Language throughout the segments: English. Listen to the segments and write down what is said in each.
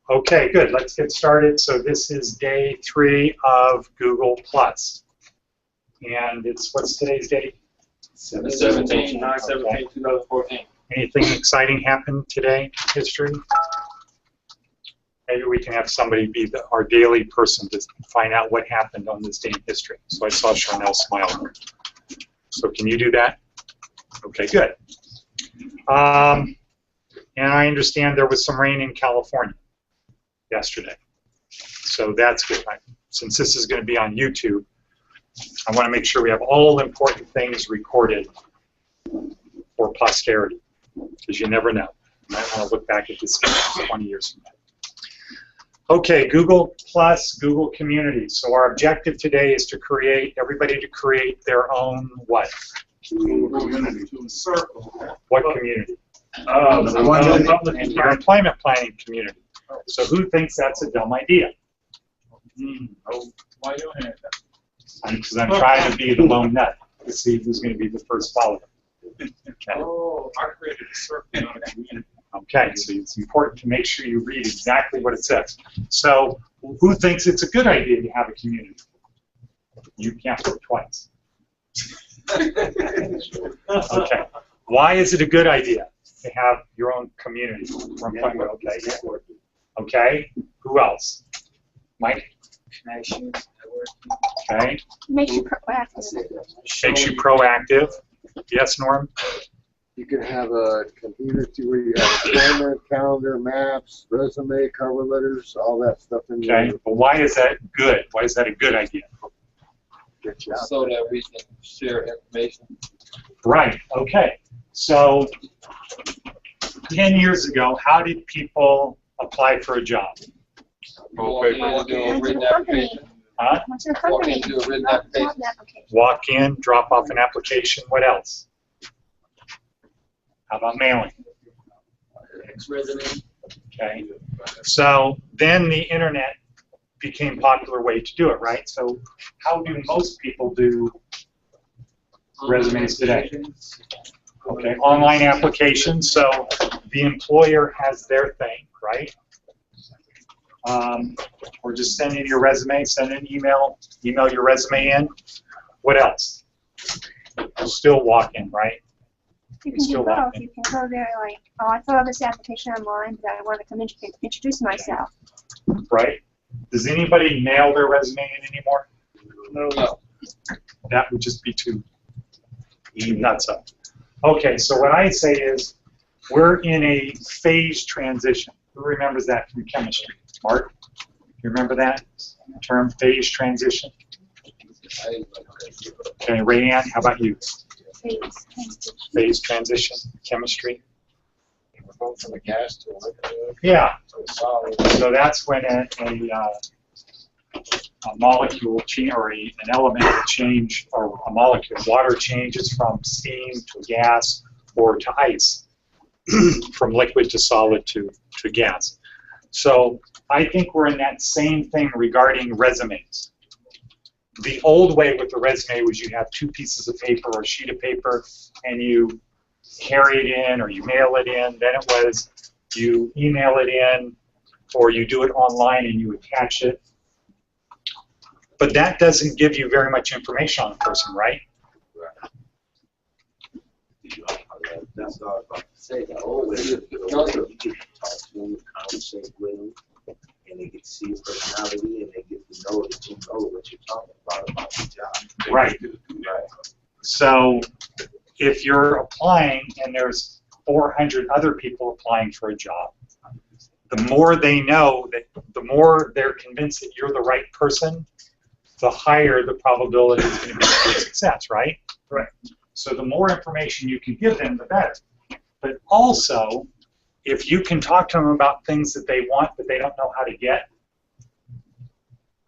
Okay, good. Let's get started. So this is day 3 of Google Plus. And it's, what's today's date? 9/17/2014. Anything exciting happened today in history? Maybe we can have somebody be our daily person to find out what happened on this day in history. So I saw Charnel smile. So can you do that? Okay, good. And I understand there was some rain in California yesterday. So that's good. Since this is going to be on YouTube, I want to make sure we have all important things recorded for posterity, because you never know. You might want to look back at this 20 years from now. Okay, Google Plus, Google Community. So our objective today is to everybody to create their own what? Community. Circle. What community? Your employment planning community. So who thinks that's a dumb idea? Why you doing that? Because I'm trying to be the lone nut to see who's going to be the first follower. Okay. Oh, I created a circle, not a community. Okay, so it's important to make sure you read exactly what it says. So who thinks it's a good idea to have a community? You can't vote twice. Okay. Why is it a good idea to have your own community? Okay. Okay. Who else? Mike? Connections. Okay. Makes you proactive. Makes you proactive. Yes, Norm? You can have a community where you have employment, calendar, maps, resume, cover letters, all that stuff in there. Okay. But why is that good? Why is that a good idea? So that we can share information. Right. Okay. So 10 years ago, how did people apply for a job? Walk in and do a written application. Huh? What's your Walk company? in and do a written Drop application. the application. Walk in, drop off an application. What else? How about mailing? Resume. Okay. So then the internet became a popular way to do it, right? So how do most people do resumes today? Okay, online applications. So the employer has their thing, right? Or just send in your resume, send an email your resume in. What else? You'll still walk in, right? You can do both. You can go there like, oh, I filled out this application online, but I want to come in to introduce myself. Right? Does anybody mail their resume in anymore? No. That would just be too nuts up. Okay, so what I say is we're in a phase transition. Who remembers that from chemistry? Mark? You remember that term, phase transition? Okay, Rayanne, how about you? Phase transition, chemistry. We're going from a gas to a liquid. Yeah. To a solid. So that's when a molecule change, or an element will change, or a molecule, water changes from steam to gas or to ice, from liquid to solid to gas. So I think we're in that same thing regarding resumes. The old way with the resume was you have 2 pieces of paper or a sheet of paper, and you carry it in or you mail it in. Then it was you email it in, or you do it online and you attach it. But that doesn't give you very much information on a person, right? That's what I was about to say. The old way, you could talk to them, conversate with them, and they get to see your personality, and they get to know that you know what you're talking about the job. Right. So if you're applying and there's 400 other people applying for a job, the more they know, that the more they're convinced that you're the right person, the higher the probability is going to be for success, right? Right. So the more information you can give them, the better. But also, if you can talk to them about things that they want but they don't know how to get,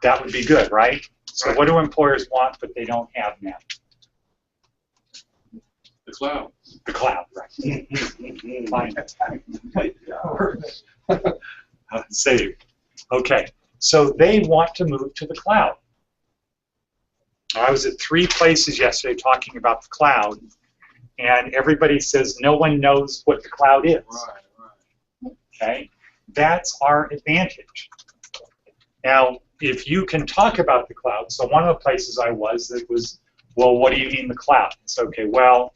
that would be good, right? So what do employers want but they don't have now? The cloud. The cloud, right. Fine. Saved. Okay, so they want to move to the cloud. I was at 3 places yesterday talking about the cloud, and everybody says no one knows what the cloud is. Right. Okay? That's our advantage. Now, if you can talk about the cloud, so one of the places I was, it was, well, what do you mean the cloud? It's okay, well,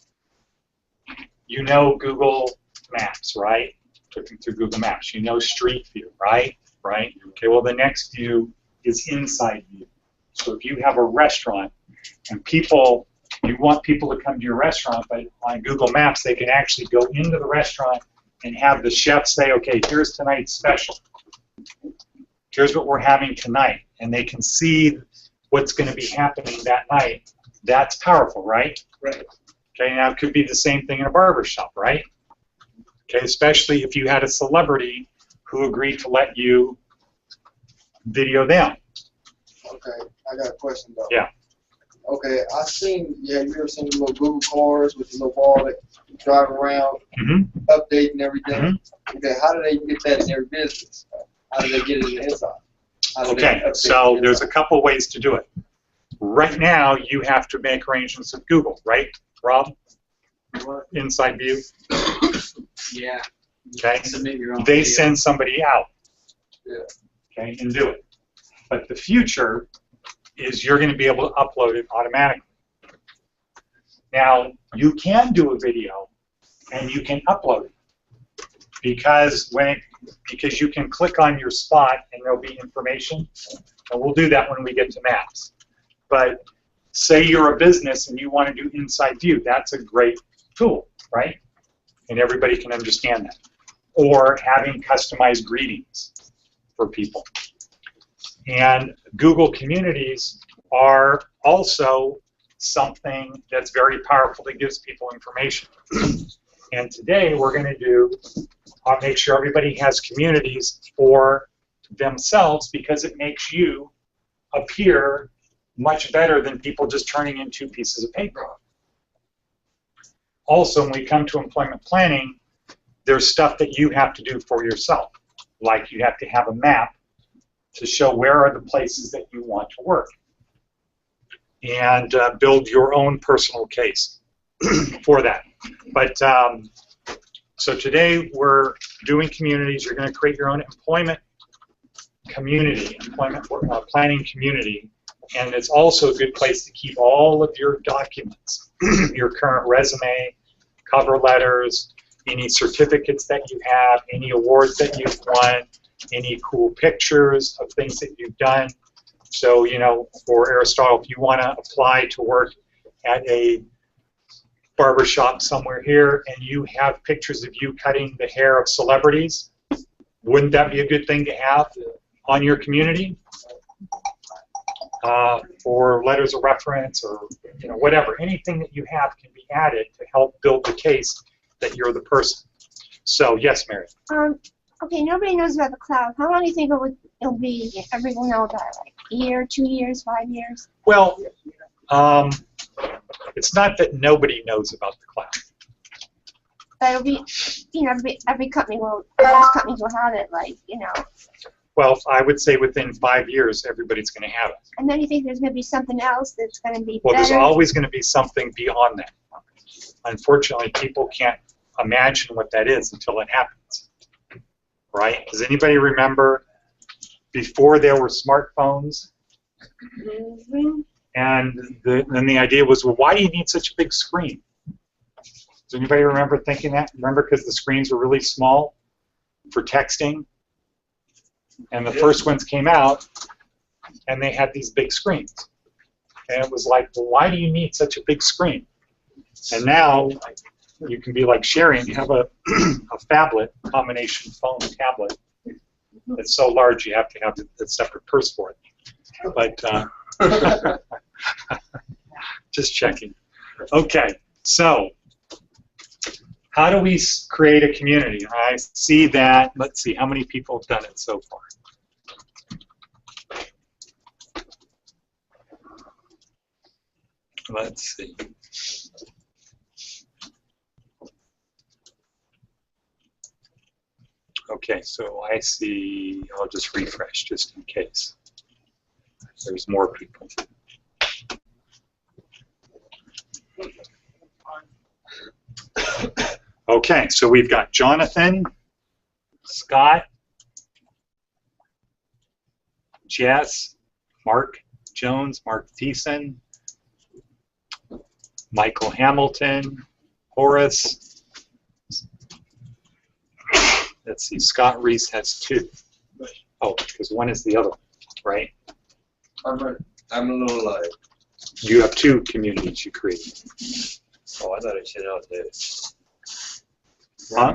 you know Google Maps, right? Looking through Google Maps. You know Street View, right? Right? Okay, well, the next view is inside view. So if you have a restaurant and people, you want people to come to your restaurant, but on Google Maps, they can actually go into the restaurant and have the chef say, okay, here's tonight's special. Here's what we're having tonight. And they can see what's going to be happening that night. That's powerful, right? Right. Okay, now it could be the same thing in a barber shop, right? Okay, especially if you had a celebrity who agreed to let you video them. Okay, I got a question though. Yeah. Okay, I seen, yeah, you ever seen the little Google cars with the little ball that drive around, updating everything? Okay, how do they get that in their business? How do they get it in the inside? Okay, so there's a couple ways to do it. Right now, you have to make arrangements with Google, right, Rob? Inside View. Yeah. Okay. Submit your own They video. send somebody out. Yeah. Okay, and do it. But the future is you're going to be able to upload it automatically. Now, you can do a video and you can upload it because you can click on your spot and there'll be information. And we'll do that when we get to maps. But say you're a business and you want to do inside view, that's a great tool, right? And everybody can understand that. Or having customized greetings for people. And Google Communities are also something that's very powerful that gives people information. And today we're going to do, make sure everybody has communities for themselves because it makes you appear much better than people just turning in 2 pieces of paper. Also, when we come to employment planning, there's stuff that you have to do for yourself. Like you have to have a map to show where are the places that you want to work. And build your own personal case for that. But so today we're doing communities. You're going to create your own employment community, employment planning community. And it's also a good place to keep all of your documents, your current resume, cover letters, any certificates that you have, any awards that you've won, any cool pictures of things that you've done. So, you know, for Aristotle, if you want to apply to work at a barbershop somewhere here and you have pictures of you cutting the hair of celebrities, wouldn't that be a good thing to have on your community? Or letters of reference or, you know, whatever. Anything that you have can be added to help build the case that you're the person. So, yes, Mary. Okay, nobody knows about the cloud. How long do you think it'll be? Everyone know about it? Like a year, 2 years, 5 years? Well, it's not that nobody knows about the cloud. But it'll be, you know, every company will, most companies will have it, like, you know. Well, I would say within 5 years, everybody's going to have it. And then you think there's going to be something else that's going to be Well, better? there's always going to be something beyond that. Unfortunately, people can't imagine what that is until it happens. Right? Does anybody remember before there were smartphones? And then the idea was, well, why do you need such a big screen? Does anybody remember thinking that? Remember because the screens were really small for texting? And the first ones came out, and they had these big screens. And it was like, well, why do you need such a big screen? And now you can be like Sherry and have a phablet, combination phone tablet. It's so large you have to have a separate purse for it. But just checking. Okay, so how do we create a community? I see that, let's see, how many people have done it so far? Let's see. Okay, so I see, I'll just refresh just in case. There's more people. Okay, so we've got Jonathan, Scott, Jess, Mark Jones, Mark Thiessen, Michael Hamilton, Horace. Let's see, Scott Reese has 2. Oh, because one is the other, right? I'm a little like. You have 2 communities you created. Oh, I thought it said out there. Huh?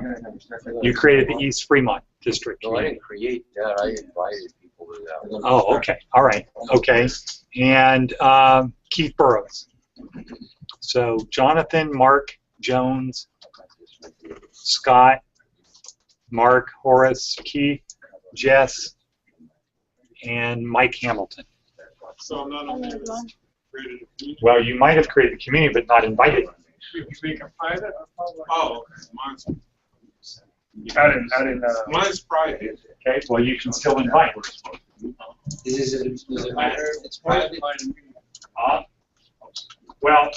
You created the East Fremont District. No, I didn't create that. I invited people to that one. Oh, okay. All right. Okay. And Keith Burrows. So Jonathan, Mark Jones, Scott, Mark, Horace, Keith, Jess, and Mike Hamilton. So none of them created a community. Well, you might have created the community, but not invited. You make it private? Oh, okay. Mine's mine's private. Okay. Well, you can still invite. Does it matter if it's private? Well,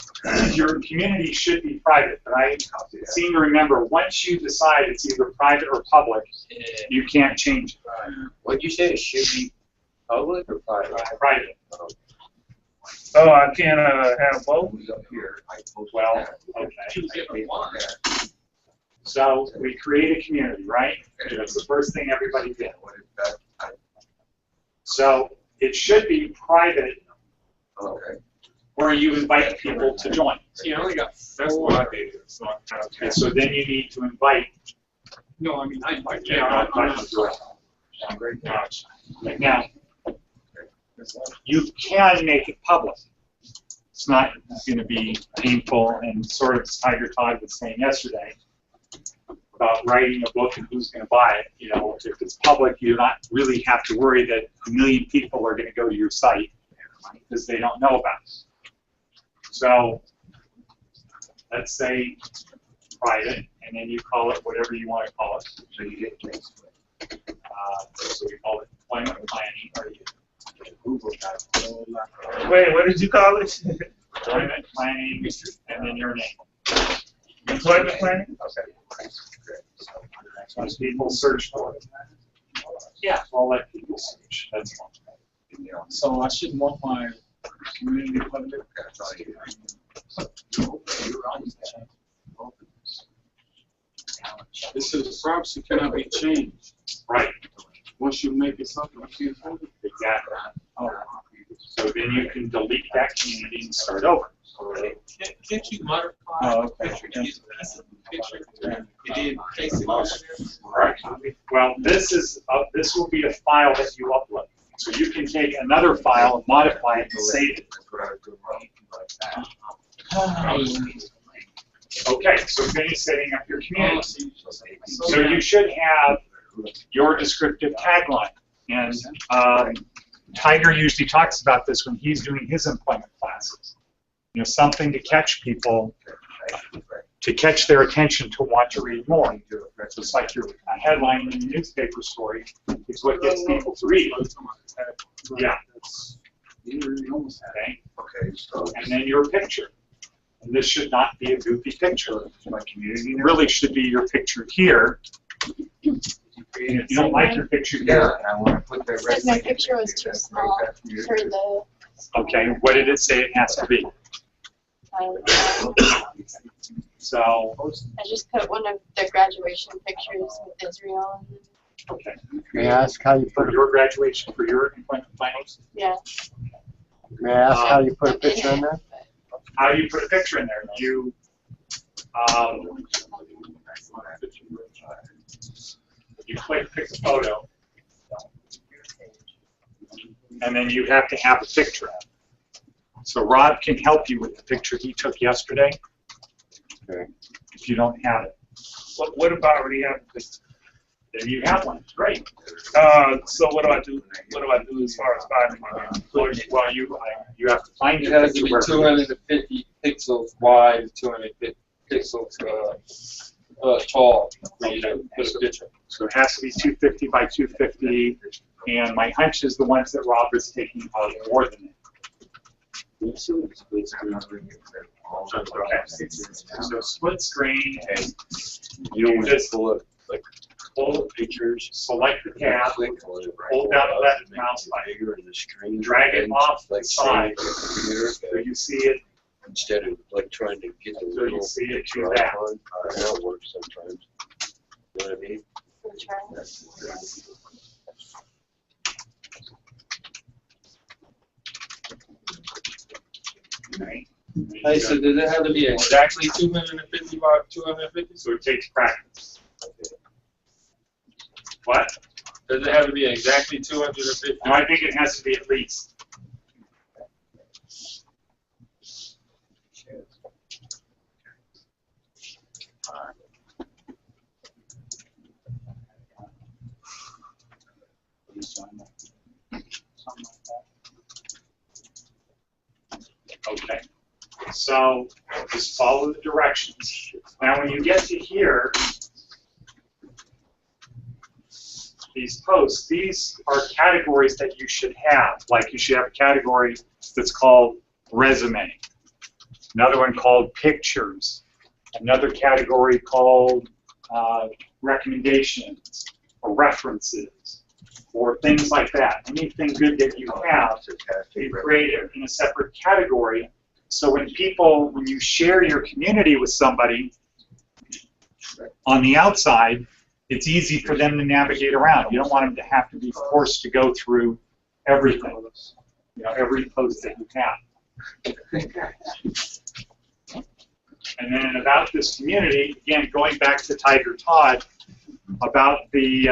your community should be private, but I seem to remember once you decide it's either private or public, you can't change it. What'd you say? It should be public or private? Private. Oh, I can't have both? Well, okay. So we create a community, right? That's the first thing everybody did. So it should be private where you invite people to join. See, I only got, that's what I did. So, Okay, so then you need to invite. no, I mean, I invite you. Now, you can make it public. It's not going to be painful, and sort of as Tiger Todd was saying yesterday about writing a book and who's going to buy it. You know, if it's public, you don't really have to worry that 1 million people are going to go to your site because they don't know about it. So let's say private, and then you call it whatever you want to call it. So you get so we call it employment planning, or you Google that. Wait, what did you call it? Employment planning, and then your name. Employment planning? Okay. So as people search for it. Yeah, I'll let people search. That's fine. So I shouldn't want my community public. This is privacy cannot be changed. Right. Once you make it something, you can't change it. Exactly. So then you can delete that community and start over. Can't you modify the picture? Use a piece of the picture and then place it on there? Right. Well, this will be a file that you upload. So you can take another file, modify it, and save it. Okay, so finish setting up your community. So you should have your descriptive tagline. And Tiger usually talks about this when he's doing his employment classes. You know, something to catch people, to catch their attention to want to read more. So it's like your headline in a newspaper story is what gets people to read. Yeah. Okay. And then your picture. And this should not be a goofy picture. It really should be your picture here. And if you don't like your picture here, I want to put that Said my picture was too small for the. okay, what did it say it has to be? So, I just put one of their graduation pictures with Israel. okay. May I ask how you put For your graduation, for your employment finals, Yeah. May I ask how you put a picture in there? how do you put a picture in there? You, you click pick a photo, and then you have to have a picture. So Rob can help you with the picture he took yesterday. Okay. If you don't have it, What if I already have this? then you have one. Great. So what do I do? What do I do as far as finding my? Well, you have to find It your has to picture. be 250 pixels wide, 250 pixels tall for you to put a picture. So it has to be 250 by 250, and my hunch is the ones that Rob is taking are more than that. Okay. So split screen, You don't want to just pull it, like, pull, pictures. select the tab, Click on it, right? hold down the left Make it mouse button, bigger in the screen. drag it and, off the like, side, save it so here, you see it. instead of like trying to get the So you little see it picture do that. icon. How it works sometimes. You know what I mean? Right? Hey, so does it have to be exactly 250 by 250? So it takes practice. What? Does it have to be exactly 250? No, I think it has to be at least. Okay. So just follow the directions. Now when you get to here, these posts, these are categories that you should have. Like you should have a category that's called resume, another one called pictures, another category called recommendations or references or things like that. Anything good that you have, you create it in a separate category. So when you share your community with somebody on the outside, it's easy for them to navigate around. You don't want them to have to be forced to go through everything, every post that you have. And then about this community, again, going back to Tiger Todd, about the,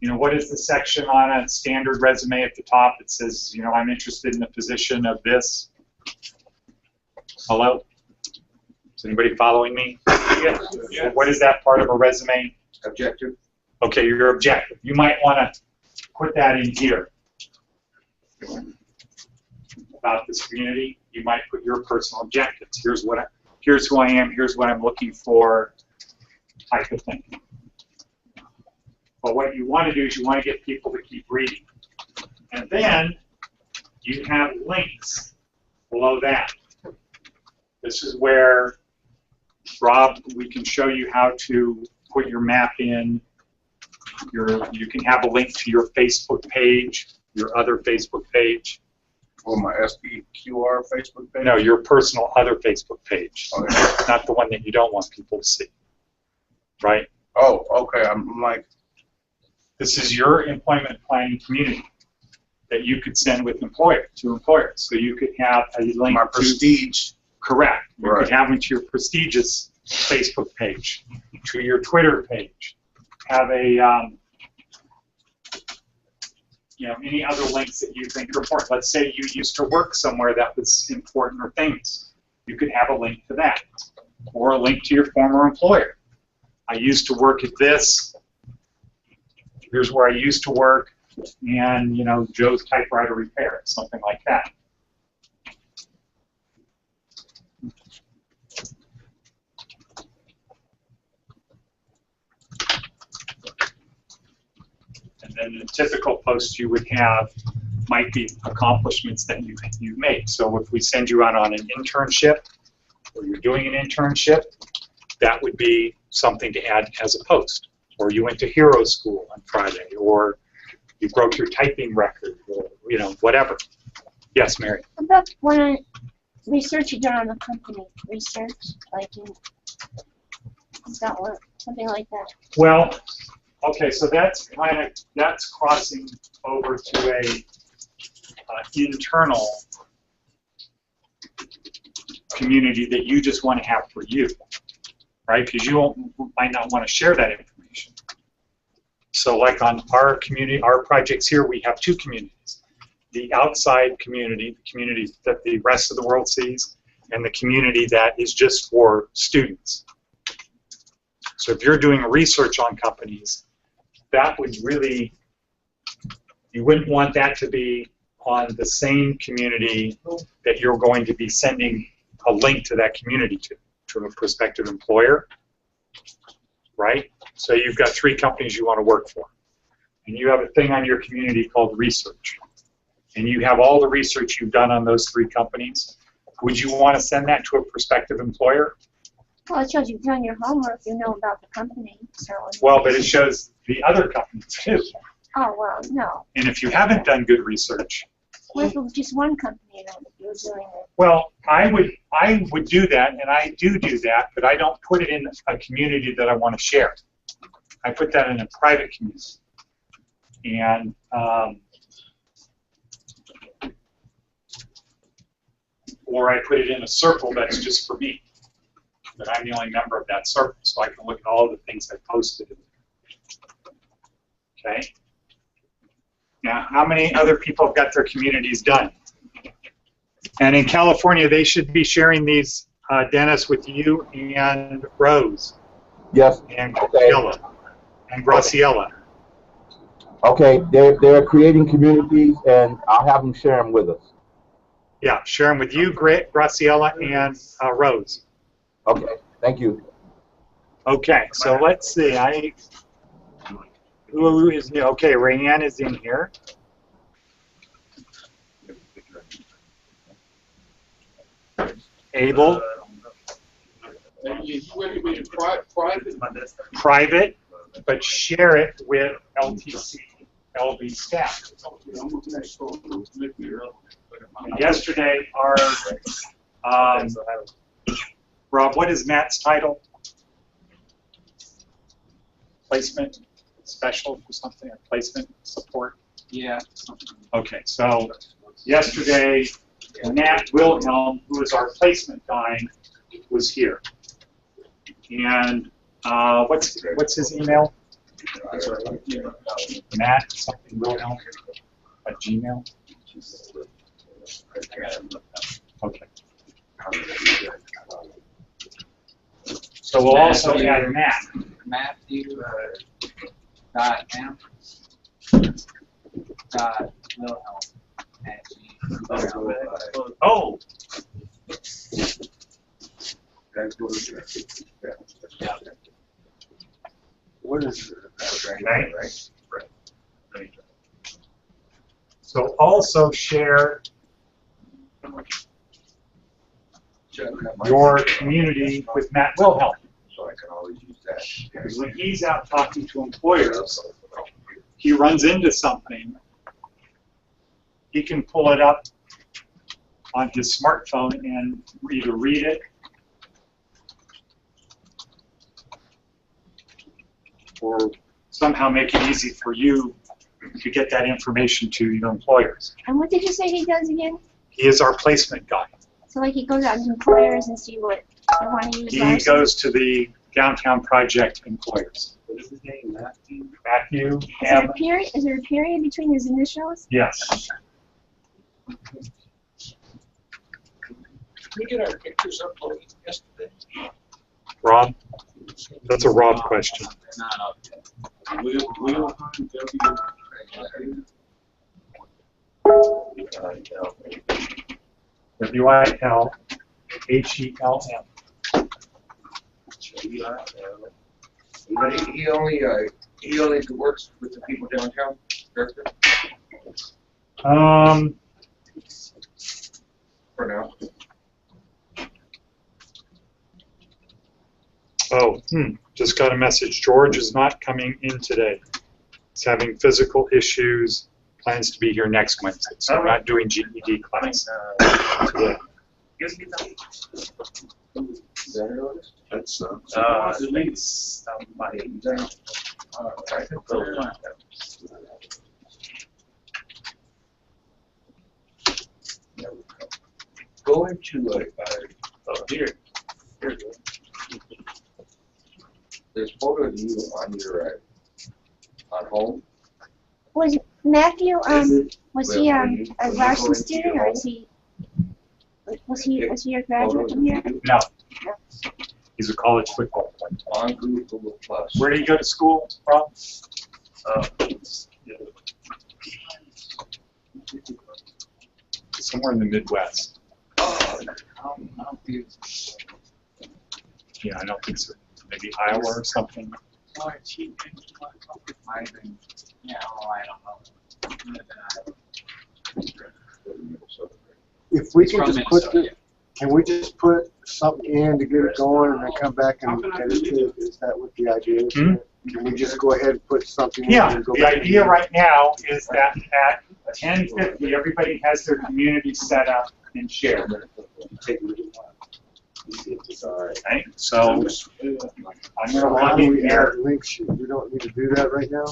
what is the section on a standard resume at the top? It says, I'm interested in the position of this. Hello? Is anybody following me? Yes. So what is that part of a resume? Objective. Okay, your objective. You might want to put that in here. About this community, you might put your personal objectives. Here's who I am, here's what I'm looking for, type of thing. But what you want to do is you want to get people to keep reading. And then you have links below that. This is where, Rob, we can show you how to put your map in. You can have a link to your Facebook page, your other Facebook page. Or my SPQR Facebook page? No, your personal other Facebook page, Okay. not the one that you don't want people to see, right? Oh, okay. I'm like, This is your employment planning community that you could send with to employers. So you could have a link my to, prestige. correct. You Right. could have it to your prestigious Facebook page, to your Twitter page. Have a, any other links that you think are important. Let's say you used to work somewhere that was important or famous. You could have a link to that, or a link to your former employer. I used to work at this. Here's where I used to work, and Joe's typewriter repair, something like that. And then the typical post you would have might be accomplishments that you make. So if we send you out on an internship, or you're doing an internship, that would be something to add as a post. Or you went to Hero School on Friday, or you broke your typing record, or whatever. Yes, Mary. What about when research you done on the company? Research, is that what? Something like that. Well, okay, so that's crossing over to a internal community that you just want to have for you, right? Because you might not want to share that information. So like on our community, our projects here, we have two communities. The outside community, the community that the rest of the world sees, and the community that is just for students. So if you're doing research on companies, that would really, you wouldn't want that to be on the same community that you're going to be sending a link to that community to a prospective employer, right? So you've got 3 companies you want to work for, and you have a thing on your community called research, and you have all the research you've done on those 3 companies, Would you want to send that to a prospective employer? Well, it shows you've done your homework, you know about the company, so. Well, but it shows the other companies too. Oh, well, no. And if you haven't done good research, What if it was just one company that you were doing it? well, I would do that, and I do that, but I don't put it in a community that I want to share. I put that in a private community. And or I put it in a circle that's just for me. But I'm the only member of that circle, so I can look at all the things I posted. Okay? Now, how many other people have got their communities done? And in California, they should be sharing these, Dennis, with you and Rose. Yes. And Graciela. And Graciela. Okay, they're creating communities, and I'll have them share them with us. Yeah, share them with you, Graciela, and Rose. Okay, thank you. Okay, so let's see. Who is new? Okay, Rayanne is in here. Abel. Private, but share it with LTC, LB staff. And yesterday, Rob, what is Matt's title? Placement special or something, or placement support? Yeah. Okay, so yesterday, Matt Wilhelm, who is our placement guy, was here. And what's his email? Matt something Wilhelm at Gmail. Okay. So we'll also add Matt. Matthew dot M dot Wilhelm at Gmail. Oh. What is Right. So also share your community with Matt Wilhelm. So I can always use that. Because when he's out talking to employers, he runs into something, he can pull it up on his smartphone and either read it or somehow make it easy for you to get that information to your employers. And what did you say he does again? He is our placement guy. So like he goes out to employers and see what they want to use. He Larson? goes to the downtown project employers. What is his name? Matthew? Matthew, Is there M. a period? Is there a period between his initials? Yes. Can we get our pictures uploaded yesterday? Rob? That's a Rob question. Not up yet. W-I-L-H-E-L-M. But he only works with the people downtown, director, for now. Oh, just got a message. George is not coming in today. He's having physical issues. Plans to be here next Wednesday, so we're not doing GED class today. That's At least somebody. go into Oh, here. Here you go. there's photo of you on your on home. Was Matthew was he Well, a when you Larson go student into or your is he was he a graduate from here? No. He's a college football player. On Google Plus. Where did he go to school, Rob? Somewhere in the Midwest. Yeah, I don't think so. Maybe Iowa or something. If we can just put this, Can we just put something in to get it going and then come back and edit it? Is that what the idea is? Hmm? Can we just go ahead and put something in Yeah, and go the back? idea right now is that at 10:50, everybody has their community set up and shared. Okay, so I'm going to log How do in we here. add links? We don't need to do that right now?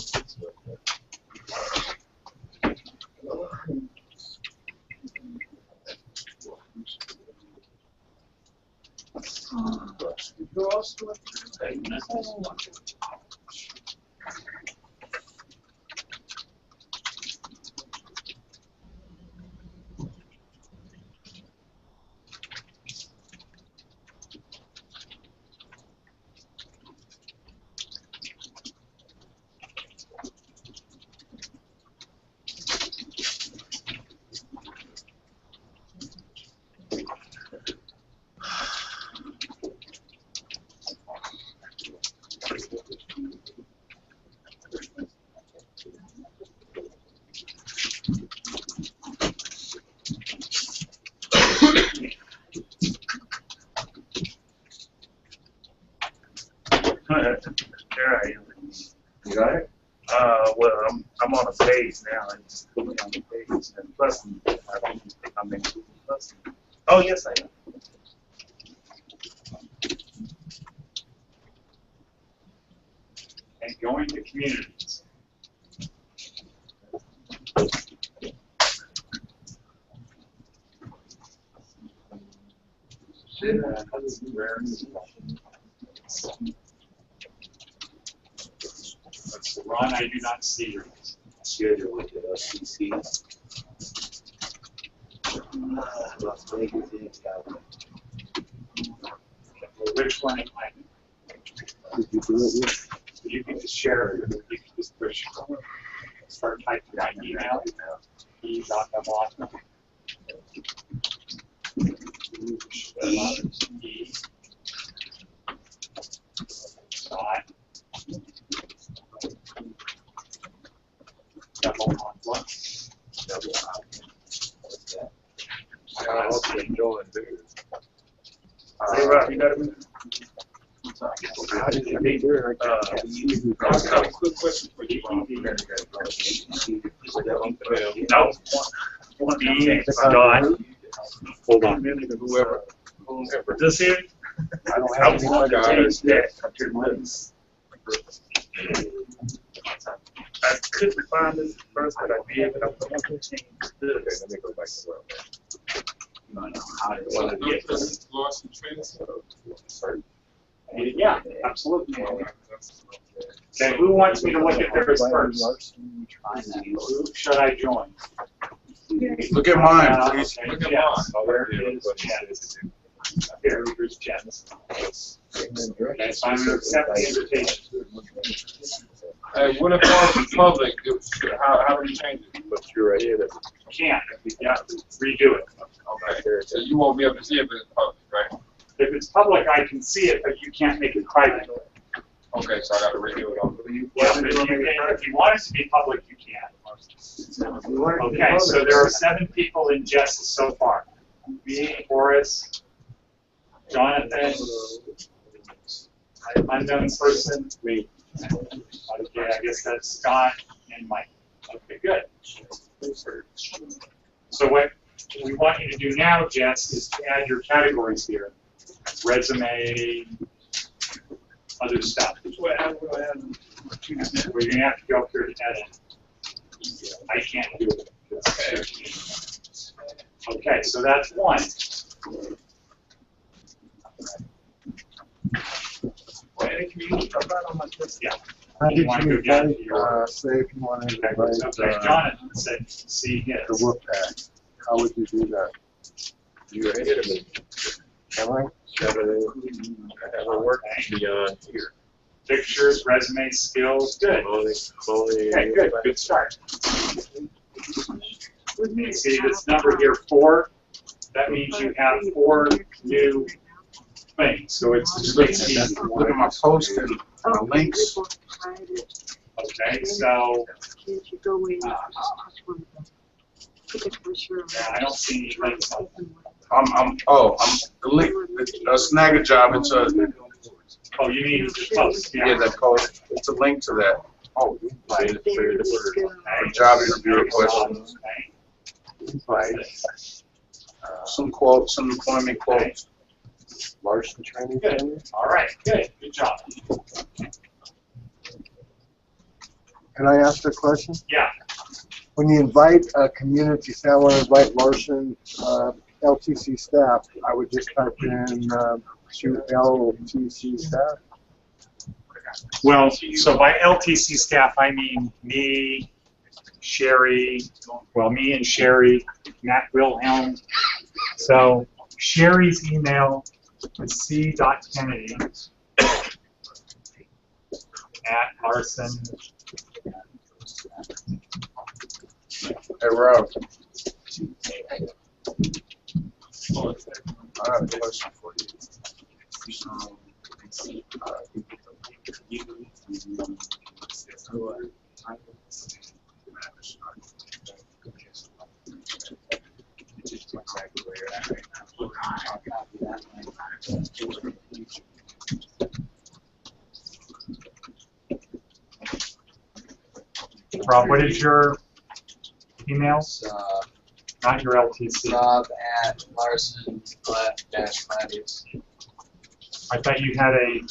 There I am. You got it? Well, I'm on a page now. I just put me on the page, and plus, I think I'm in plus. Oh yes, I am. And going to communities. Ron, I do not see you. Schedule with the LCC. Las Vegas is California. Which one am I? Did you do it yet? You can just share, you can just push, start typing my email, e.mlot. E. Dot. Double conflict. Double Hey, Rob, you got a minute? How did you get there? I got a quick question for you. No. E. Dot. Hold on. Whoever. This here? I don't I have was any going to money. change that. I couldn't find this first, but I did, but I'm going to change this. Let me go back to Larson Trends. Yeah, absolutely. Okay, who wants me to look at theirs first? Who should I join? Look at mine, please. Okay, Look at Jess. mine. Where is Jess? Here's Jess. Okay, so I'm going to accept the invitation. Hey, what if it's public? How do you change it? But you're right here. Can't, you have to redo it. Okay, so you won't be able to see it, but it's public, right? If it's public, I can see it, but you can't make it private. Okay, so I got to redo it on. Yeah, but if you want it to be public, you can. Okay, so there are 7 people in Jess so far. Me, Horace, Jonathan, unknown person, me. Okay, I guess that's Scott and Mike. Okay, good. So what we want you to do now, Jess, is to add your categories here. Resume, other stuff. We're going to have to go up here to edit. I can't do it. Okay, so that's one. Yeah. How did want to you go down invite, to your- say if you want to invite Okay, Jonathan said, see his. the whoop pack? How would you do that? You're ahead of me. Am I? I have a work beyond here. Pictures, resume, skills, good. Okay, good, good start. You see this number here, 4, that means you have 4 new things, so it's easy. Look at my post and my links. Okay, so, Can't you go in and just touch one of them? Put the cursor on yeah, I don't see any links on I'm the link, snag a job. It's a, Oh, you mean the post? yeah, that post. It's a link to that. Oh, For job interview requests. Some quotes, some employment quotes. Larson Training Good. Center. All right, good. Good job. Can I ask a question? Yeah. When you invite a community, say I want to invite Larson LTC staff, I would just type in LTC staff. Well, so by LTC staff, I mean me, Sherry, well, me and Sherry, Matt Wilhelm. So Sherry's email is c.kennedy at Larson. Hey, Rob. I have a question for you. Rob, what is your email? Not your LTC. Rob at Larson-Finance. I thought you had a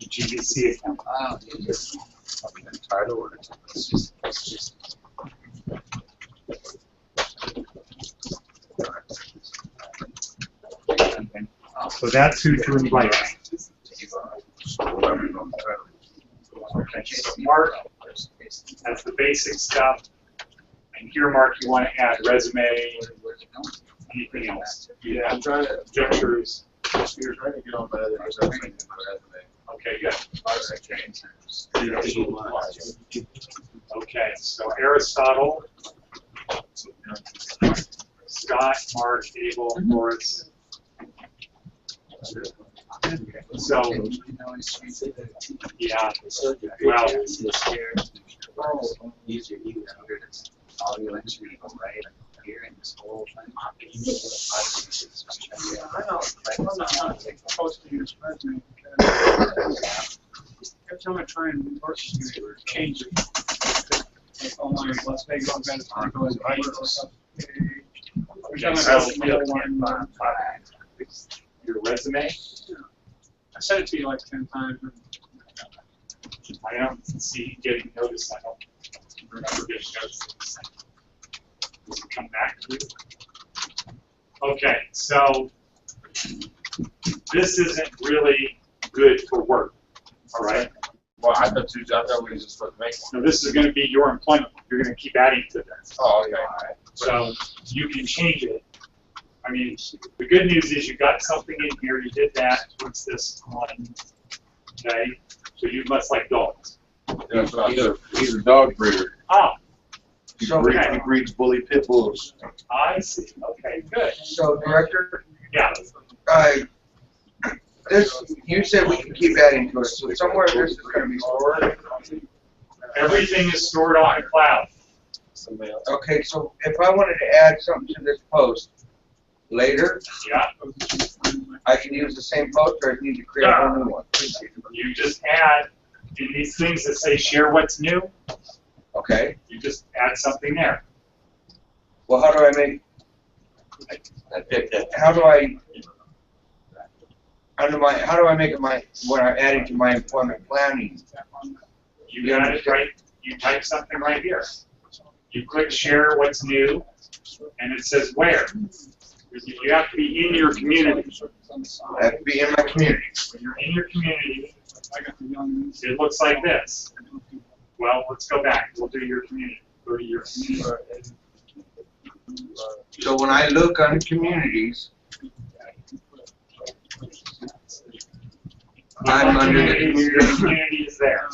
GBC account. Title. Okay. So that's who to invite. Okay, so Mark, that's the basic stuff. And here, Mark, you want to add resume, anything else? Yeah, I'm trying to. Pictures. You're trying to get on my other resume. Okay, good. Okay, so Aristotle, Scott, Mark, Abel, Morris. So, yeah, well, audio entry right here in this whole thing. Yeah, I know. I'm not posting this resume because every time I try and work, change it. Like, oh my, Las Vegas, I'm going to go and write this. Every time I go to the other one, your resume. I sent it to you like 10 times. I don't see getting noticed. I don't remember getting noticed. Does it come back to you? Okay, so this isn't really good for work. All right. Well, I thought we just supposed to make one. So this is going to be your employment. You're going to keep adding to this. Oh, okay. So you can change it. I mean, the good news is you got something in here. You did that. What's this one? Okay. So you must like dogs. Yeah, he's a dog breeder. Oh. He breeds bully pit bulls. I see. Okay, good. So, Director? Yeah. You said we can keep adding to it, so somewhere this is going to be stored? Everything is stored on the cloud. Okay, so if I wanted to add something to this post later, yeah, I can use the same post, or I need to create a new one? You just add in these things that say share what's new. Okay. You just add something there. Well, how do I make? How do I? How do I make it when I'm adding to my employment planning? You got it right. You type something right here. You click share what's new, and it says where. You have to be in your community. I have to be in my community. When you're in your community, it looks like this. Well, let's go back. We'll do your community. Go to your community. So when I look on communities, I'm under the community. Your community is there.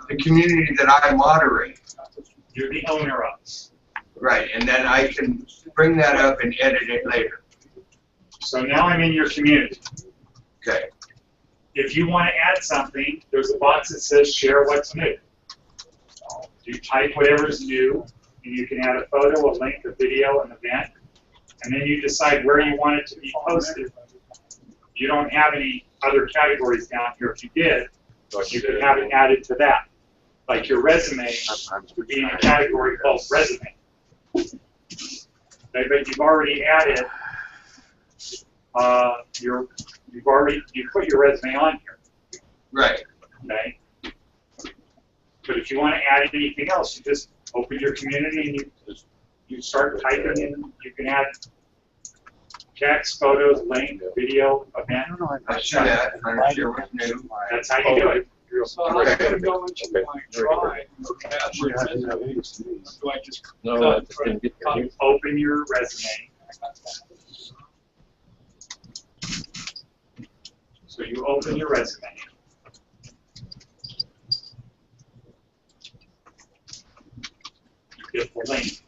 The community that I moderate. You're the owner of. Right, and then I can bring that up and edit it later. So now I'm in your community. Okay. If you want to add something, there's a box that says share what's new. You type whatever's new, and you can add a photo, a link, a video, an event. and then you decide where you want it to be posted. You don't have any other categories down here. If you did, you could have it added to that. Like your resume would be in a category called resume. Okay, but you've already added you put your resume on here. Right. Okay. But if you want to add anything else, you just open your community and you start typing in. You can add text, photos, link, video, event. I see that. I share what's new. That's how you do it. So how am I gonna go into my drive? Do I just Open your resume. So you open your resume. You get the link.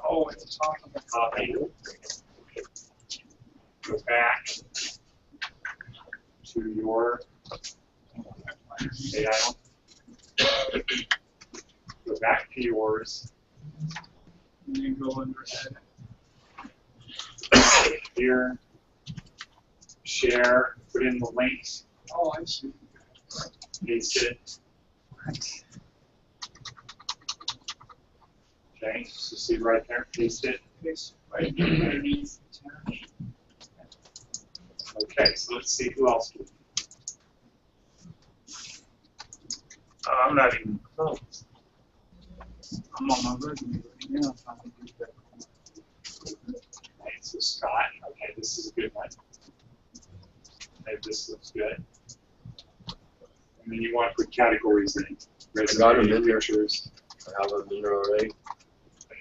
Oh, it's talking about. Copy. Go back to your go back to yours. And you go under edit. Here, share, put in the links, Oh, I see. paste it. Okay, so see right there, paste it. It's right underneath. Okay, so let's see who else. I'm not even close. I'm on my resume right now. So I can do that. Okay, so Scott, okay, this is a good one. Okay, this looks good. And then you want to put categories in. Resume, pictures. I have them in there already.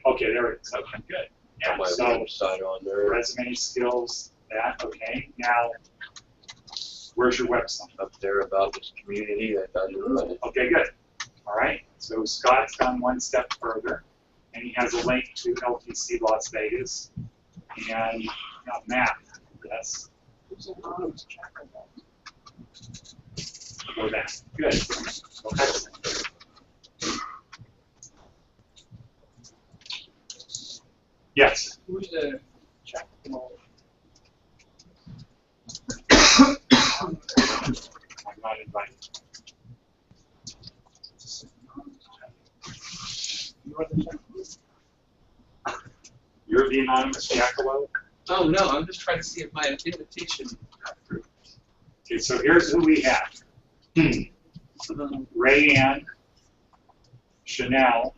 Okay, there it is. Okay, good. Yeah, My so website on there. resume skills, that, okay. Now, where's your website? Up there about this community. I thought it was. Okay, good. All right, so Scott's gone one step further, and he has a link to LTC Las Vegas and a map. Yes. Go back. Good. Okay. Yes. Who's the check? I'm not invited. You're the anonymous jackalope? Oh, no, I'm just trying to see if my invitation got through. Okay, so here's who we have. Rayanne, Chanel,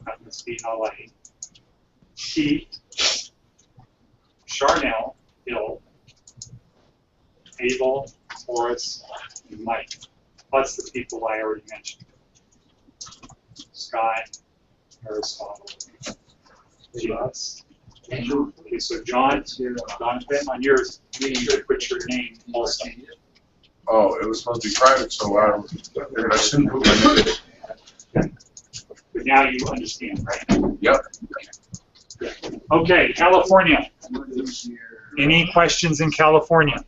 that must be LA, Keith, Charnel, Hill, Abel, Horace, and Mike, plus the people I already mentioned. Scott, Aristotle, Jesus. Okay, so John, Donovan, on yours, you should put your name also. Oh, it was supposed to be private, so I shouldn't put my name. But now you understand, right? Yep. Okay, California. Any questions in California?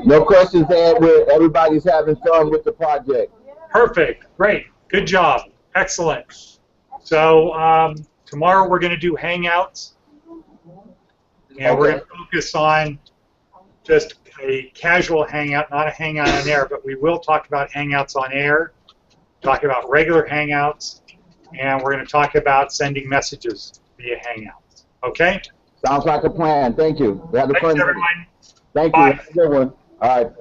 No questions, Ed. Everybody's having fun with the project. Perfect. Great. Good job. Excellent. So tomorrow we're going to do Hangouts. And we're going to focus on just a casual hangout, not a hangout on air, but we will talk about Hangouts on air, talk about regular Hangouts, and we're going to talk about sending messages via Hangouts. Okay? Sounds like a plan. Thank you. We had a Thanks, fun. everyone. Thank Bye. you. Have a good one. All right.